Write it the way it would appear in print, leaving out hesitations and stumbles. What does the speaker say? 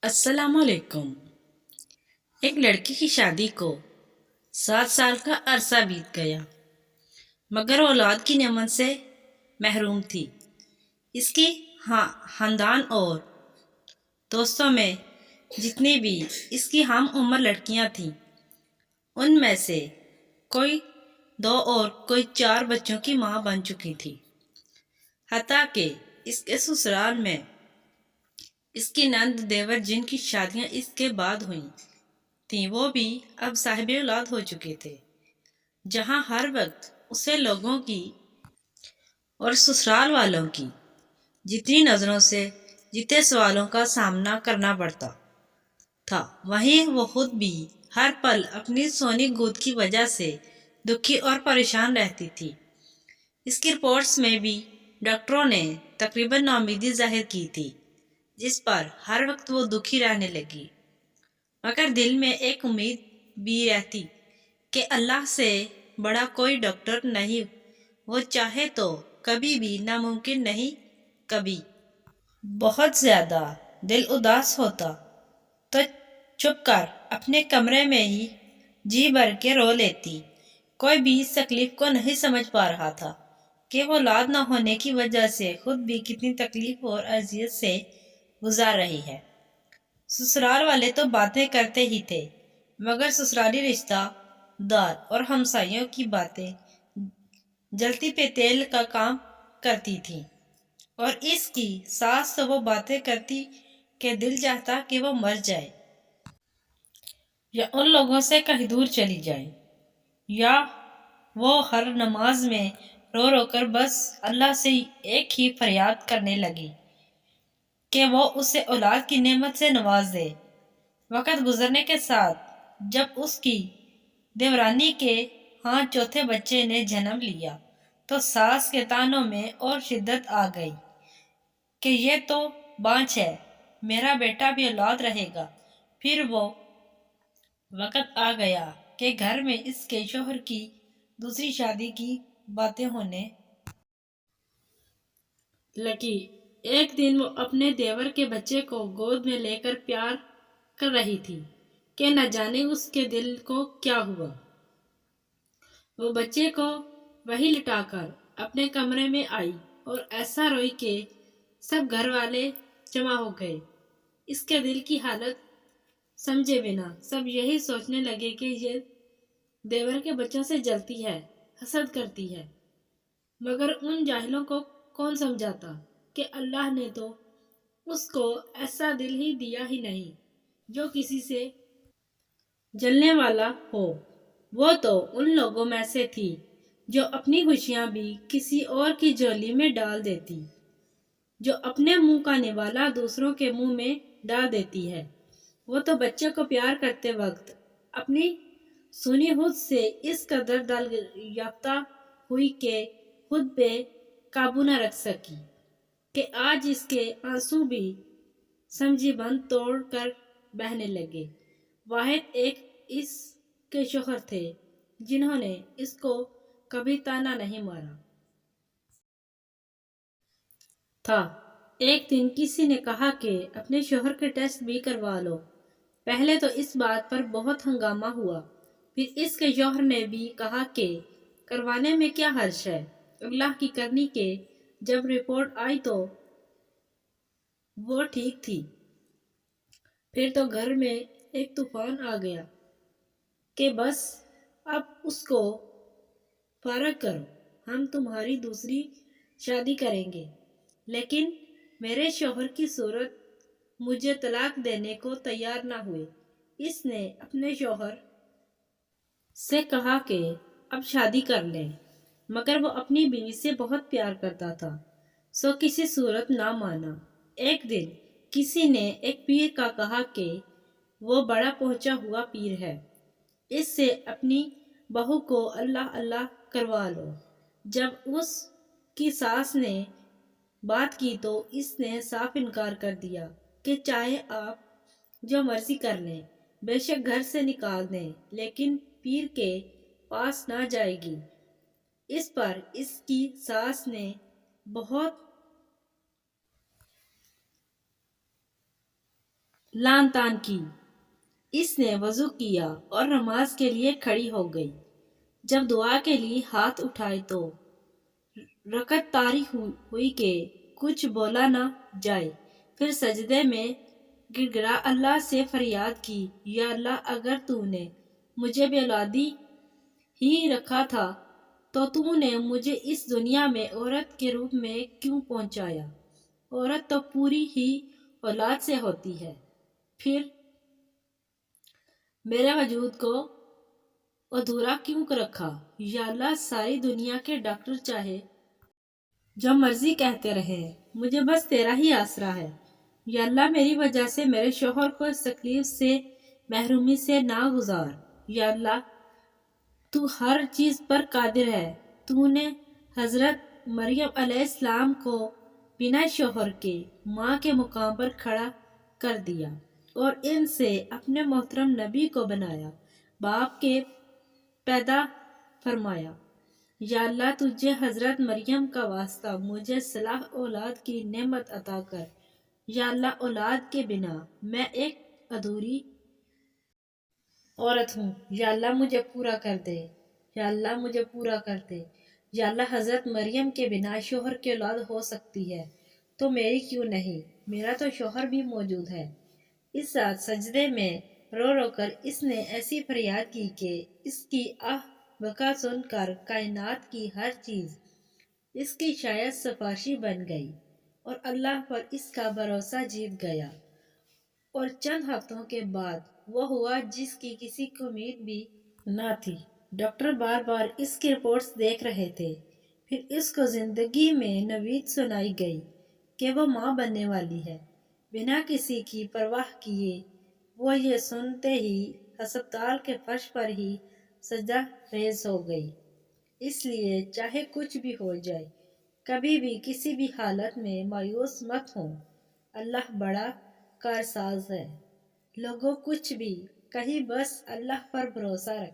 السلام علیکم۔ ایک لڑکی کی شادی کو 7 سال کا عرصہ بیت گیا مگر وہ اولاد کی نعمت سے محروم تھی۔ اس کی خاندان اور دوستوں میں جتنی بھی اس کی ہم عمر لڑکیاں تھیں ان میں سے کوئی 2 اور کوئی 4 بچوں کی ماں بن چکی تھی۔ حتیٰ کہ اس کے سسرال میں اس کی نند دیور جن کی شادیاں اس کے بعد ہوئیں تھیں وہ بھی اب صاحب اولاد ہو چکے تھے، جہاں ہر وقت اسے لوگوں کی اور سسرال والوں کی جتنی نظروں سے جتنے سوالوں کا سامنا کرنا پڑتا تھا، وہیں وہ خود بھی ہر پل اپنی سونی گود کی وجہ سے دکھی اور پریشان رہتی تھی۔ اس کی رپورٹس میں بھی ڈاکٹروں نے تقریباً ناامیدی ظاہر کی تھی، جس پر ہر وقت وہ دکھی رہنے لگی، مگر دل میں ایک امید بھی رہتی کہ اللہ سے بڑا کوئی ڈاکٹر نہیں، وہ چاہے تو کبھی بھی ناممکن نہیں کبھی۔ بہت زیادہ دل اداس ہوتا تو چھپ کر اپنے کمرے میں ہی جی بھر کے رو لیتی۔ کوئی بھی اس تکلیف کو نہیں سمجھ پا رہا تھا کہ وہ اولاد نہ ہونے کی وجہ سے خود بھی کتنی تکلیف اور اذیت سے گزار رہی ہے۔ سسرال والے تو باتیں کرتے ہی تھے، مگر سسرالی رشتہ دار اور ہمسائیوں کی باتیں جلتی پہ تیل کا کام کرتی تھیں، اور اس کی ساس تو وہ باتیں کرتی کہ دل چاہتا کہ وہ مر جائے یا ان لوگوں سے کہیں دور چلی جائے، یا وہ ہر نماز میں رو رو کر بس اللہ سے ایک ہی فریاد کرنے لگی کہ وہ اسے اولاد کی نعمت سے نواز دے۔ وقت گزرنے کے ساتھ جب اس کی دیورانی کے ہاں چوتھے بچے نے جنم لیا تو ساس کے طعنوں میں اور شدت آ گئی کہ یہ تو بانجھ ہے، میرا بیٹا بھی اولاد رہے گا۔ پھر وہ وقت آ گیا کہ گھر میں اس کے شوہر کی دوسری شادی کی باتیں ہونے لگی۔ ایک دن وہ اپنے دیور کے بچے کو گود میں لے کر پیار کر رہی تھی کہ نہ جانے اس کے دل کو کیا ہوا۔ وہ بچے کو وہیں لٹا کر اپنے کمرے میں آئی اور ایسا روئی کہ سب گھر والے جمع ہو گئے۔ اس کے دل کی حالت سمجھے بنا سب یہی سوچنے لگے کہ یہ دیور کے بچوں سے جلتی ہے، حسد کرتی ہے، مگر ان جاہلوں کو کون سمجھاتا کہ اللہ نے تو اس کو ایسا دل ہی دیا ہی نہیں جو کسی سے جلنے والا ہو۔ وہ تو ان لوگوں میں سے تھی جو اپنی خوشیاں بھی کسی اور کی جھولی میں ڈال دیتی، جو اپنے منہ کا نوالا دوسروں کے منہ میں ڈال دیتی ہے۔ وہ تو بچے کو پیار کرتے وقت اپنی سونی ہد سے اس قدر دل یافتہ ہوئی کہ خود پہ قابو نہ رکھ سکی کہ آج اس کے آنسو بھی سمجھی بند توڑ کر بہنے لگے۔ واحد ایک اس کے شوہر تھے جنہوں نے اس کو کبھی طعنہ نہیں مارا تھا۔ ایک دن کسی نے کہا کہ اپنے شوہر کے ٹیسٹ بھی کروا لو۔ پہلے تو اس بات پر بہت ہنگامہ ہوا، پھر اس کے شوہر نے بھی کہا کہ کروانے میں کیا حرج ہے، اللہ کی کرنی کہ جب رپورٹ آئی تو وہ ٹھیک تھی۔ پھر تو گھر میں ایک طوفان آ گیا کہ بس اب اس کو فارغ کرو، ہم تمہاری دوسری شادی کریں گے۔ لیکن میرے شوہر کی صورت مجھے طلاق دینے کو تیار نہ ہوئے۔ اس نے اپنے شوہر سے کہا کہ اب شادی کر لیں، مگر وہ اپنی بیوی سے بہت پیار کرتا تھا، سو کسی صورت نہ مانا۔ ایک دن کسی نے ایک پیر کا کہا کہ وہ بڑا پہنچا ہوا پیر ہے، اس سے اپنی بہو کو اللہ اللہ کروا لو۔ جب اس کی ساس نے بات کی تو اس نے صاف انکار کر دیا کہ چاہے آپ جو مرضی کر لیں، بے شک گھر سے نکال دیں، لیکن پیر کے پاس نہ جائے گی۔ اس پر اس کی ساس نے بہت لان تان کی۔ اس نے وضو کیا اور نماز کے لیے کھڑی ہو گئی۔ جب دعا کے لیے ہاتھ اٹھائے تو رکعت طاری ہوئی کہ کچھ بولا نہ جائے۔ پھر سجدے میں گڑ گڑا اللہ سے فریاد کی، یا اللہ، اگر تو نے مجھے بے اولادی ہی رکھا تھا تو نے مجھے اس دنیا میں عورت کے روپ میں کیوں پہنچایا؟ عورت تو پوری ہی اولاد سے ہوتی ہے، پھر میرے وجود کو ادھورا کیوں رکھا؟ یا اللہ، ساری دنیا کے ڈاکٹر چاہے جو مرضی کہتے رہے، مجھے بس تیرا ہی آسرا ہے۔ یا اللہ، میری وجہ سے میرے شوہر کو اس تکلیف سے، محرومی سے نہ گزار۔ یا اللہ، تو ہر چیز پر قادر ہے۔ تو نے حضرت مریم علیہ السلام کو بنا شوہر کے ماں کے مقام پر کھڑا کر دیا اور ان سے اپنے محترم نبی کو بنایا، باپ کے پیدا فرمایا۔ یا اللہ، تجھے حضرت مریم کا واسطہ مجھے صلاح اولاد کی نعمت عطا کر۔ یا اللہ، اولاد کے بنا میں ایک ادھوری عورت ہوں۔ یا اللہ، مجھے پورا کر دے۔ یا اللہ، مجھے پورا کر دے۔ یا اللہ، حضرت مریم کے بنا شوہر کی اولاد ہو سکتی ہے تو میری کیوں نہیں؟ میرا تو شوہر بھی موجود ہے۔ اس رات سجدے میں رو رو کر اس نے ایسی فریاد کی کہ اس کی آہ بکا سن کر کائنات کی ہر چیز اس کی شاید سفارشی بن گئی اور اللہ پر اس کا بھروسہ جیت گیا۔ اور چند ہفتوں کے بعد وہ ہوا جس کی کسی کو امید بھی نہ تھی۔ ڈاکٹر بار بار اس کی رپورٹس دیکھ رہے تھے۔ پھر اس کو زندگی میں نوید سنائی گئی کہ وہ ماں بننے والی ہے۔ بنا کسی کی پرواہ کیے وہ یہ سنتے ہی ہسپتال کے فرش پر ہی سجدہ ریز ہو گئی۔ اس لیے چاہے کچھ بھی ہو جائے، کبھی بھی کسی بھی حالت میں مایوس مت ہوں۔ اللہ بڑا کارساز ہے۔ لوگوں کچھ بھی کہیں، بس اللہ پر بھروسہ رکھیں۔